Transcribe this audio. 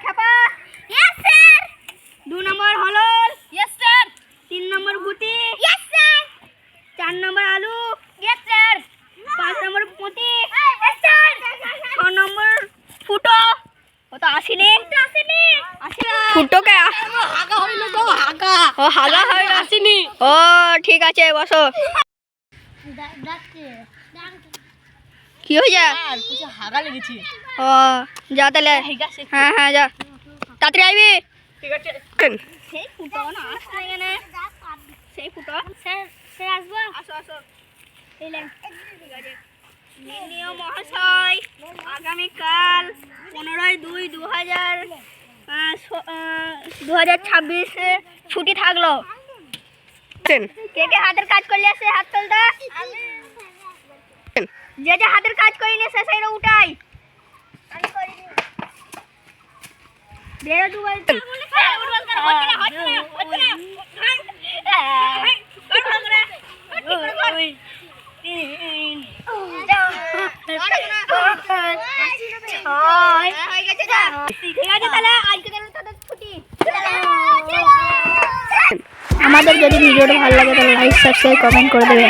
খেপা। Yes sir. 2 number হলল। Yes sir. 3 number গুটি। Yes sir. 4 নম্বর আলু। Yes sir. 5 নম্বর পুঁতি। Yes sir. 6 নম্বর ফুটো। ও তো আসেনি। ফুটোকে হাগা হইলো তো হাগা। ও হাগা হয় আসেনি। ও ঠিক আছে বসো। কি হয়েছে? হাগা লেগেছে। ও যা তাহলে। হ্যাঁ হ্যাঁ যা তাড়াতাড়ি আইবি। ঠিক আছে। সেই ফুটো না আসছে এখানে। সেই ফুটো স্যার স্যার আসবো। আসো আসো। এলেন ঠিক আছে। মাননীয় মহাশয় আগামীকাল 15/2/2026 ছুটি থাকলো। কে কে হাতের কাজ করলে সে হাত তোলটা। যে যে হাতের কাজ করিনি সে সেইটা উঠাই। বেরো দুবার আমাদের যদি ভিডিওটা ভালো লাগে তাহলে লাইক সাবস্ক্রাইব কমেন্ট করে দেবে।